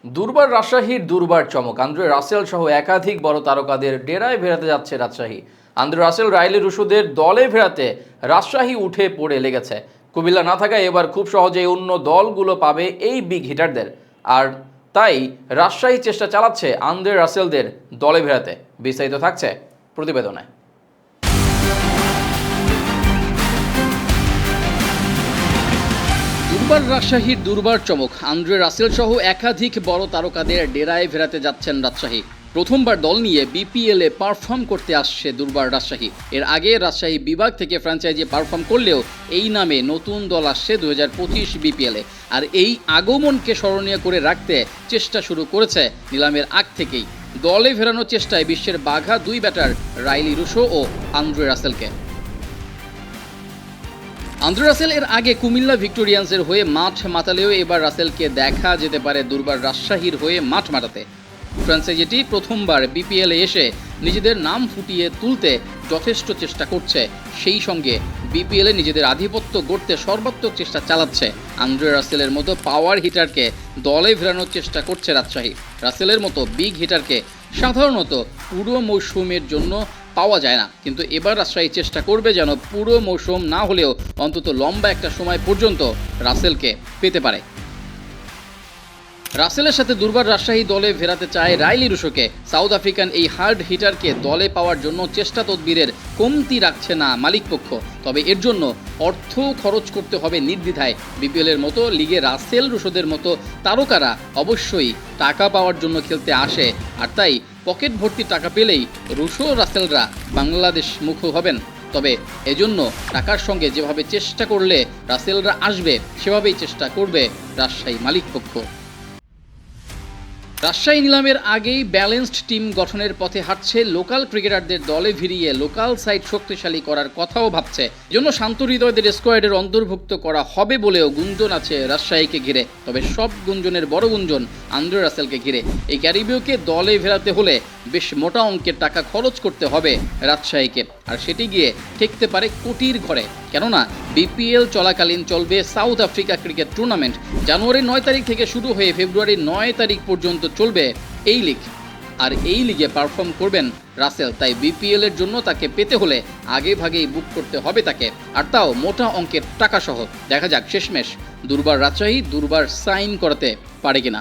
দুর্বার রাজশাহীর দুর্বার চমক। আন্দ্রে রাসেল সহ একাধিক বড় তারকাদের ডেরায় ফেরাতে যাচ্ছে রাজশাহী। আন্দ্রে রাসেল, রাইলি রুশোদের দলে ফেরাতে রাজশাহী উঠে পড়ে লেগেছে। কুমিল্লা না থাকায় এবার খুব সহজেই অন্য দলগুলো পাবে এই বিগ হিটারদের। আর তাই রাজশাহী চেষ্টা চালাচ্ছে আন্দ্রে রাসেলদের দলে ফেরাতে। বিস্তারিত থাকছে প্রতিবেদনে। দুর্বার রাজশাহীর দুর্বার চমক। আন্দ্রে রাসেল সহ একাধিক বড় তারকাদের ডেরায় ফেরাতে যাচ্ছেন রাজশাহী। প্রথমবার দল নিয়ে বিপিএলে পারফর্ম করতে আসছে দুর্বার রাজশাহী। এর আগে রাজশাহী বিভাগ থেকে ফ্র্যাঞ্চাইজি পারফর্ম করলেও এই নামে নতুন দল আসছে 2025 বিপিএলে। আর এই আগমনকে স্মরণীয় করে রাখতে চেষ্টা শুরু করেছে নিলামের আগ থেকেই। দলে ফেরানোর চেষ্টায় বিশ্বের বাঘা দুই ব্যাটার রাইলি রুশো ও আন্দ্রে রাসেলকে। আন্দ্রে রাসেল এর আগে কুমিল্লা ভিক্টোরিয়ান্সের হয়ে মাঠ মাতালেও এবার রাসেলকে দেখা যেতে পারে দুর্বার রাজশাহীর হয়ে মাঠ মাতাতে। ফ্র্যাঞ্চাইজিটি প্রথমবার বিপিএলে এসে নিজেদের নাম ফুটিয়ে তুলতে যথেষ্ট চেষ্টা করছে, সেই সঙ্গে বিপিএলে নিজেদের আধিপত্য গড়তে সর্বাত্মক চেষ্টা চালাচ্ছে। আন্দ্রে রাসেলের মতো পাওয়ার হিটারকে দলে ফেরানোর চেষ্টা করছে রাজশাহী। রাসেলের মতো বিগ হিটারকে সাধারণত পুরো মৌসুমের জন্য পাওয়া যায় না, কিন্তু এবার রাজশাহী চেষ্টা করবে যেন পুরো মৌসুম না হলেও অন্তত লম্বা একটা সময় পর্যন্ত রাসেলকে পেতে পারে। রাসেলের সাথে দুর্বার রাজশাহী দলে ফেরাতে চায় রাইলি রুশোকে। সাউথ আফ্রিকান এই হার্ড হিটারকে দলে পাওয়ার জন্য চেষ্টা তদবিরের কমতি রাখছে না মালিকপক্ষ। তবে এর জন্য অর্থ খরচ করতে হবে নির্দ্বিধায়। বিপিএলের মতো লিগে রাসেল রুশোদের মতো তারকারা অবশ্যই টাকা পাওয়ার জন্য খেলতে আসে, আর তাই পকেট ভর্তি টাকা পেলেই রুশো রাসেলরা বাংলাদেশ মুখ হবেন। তবে এজন্য টাকার সঙ্গে যেভাবে চেষ্টা করলে রাসেলরা আসবে সেভাবেই চেষ্টা করবে রাজশাহী মালিকপক্ষ। রাজশাহী নিলামের আগেই ব্যালেন্সড টিম গঠনের পথে হাঁটছে। লোকাল ক্রিকেটারদের দলে ভিড়িয়ে লোকাল সাইড শক্তিশালী করার কথাও ভাবছে। এজন্য শান্ত হৃদয়দের স্কোয়াডের অন্তর্ভুক্ত করা হবে বলেও গুঞ্জন আছে রাজশাহীকে ঘিরে। তবে সব গুঞ্জনের বড় গুঞ্জন আন্দ্রে রাসেলকে ঘিরে। এই ক্যারিবীয়কে দলে ফেরাতে হলে বেশ মোটা অঙ্কের টাকা খরচ করতে হবে রাজশাহীকে, আর সেটি গিয়ে ঠেকতে পারে কোটির ঘরে। কেননা বিপিএল চলাকালীন চলবে সাউথ আফ্রিকা ক্রিকেট টুর্নামেন্ট। জানুয়ারির 9 তারিখ থেকে শুরু হয়ে ফেব্রুয়ারির 9 তারিখ পর্যন্ত চলবে এই লিগ। আর এই লিগে পারফর্ম করবেন রাসেল, তাই বিপিএলের জন্য তাকে পেতে হলে আগে ভাগেই বুক করতে হবে তাকে, আর তাও মোটা অঙ্কের টাকা সহ। দেখা যাক শেষমেশ দুর্বার রাজশাহী দুর্বার সাইন করাতে পারে কিনা।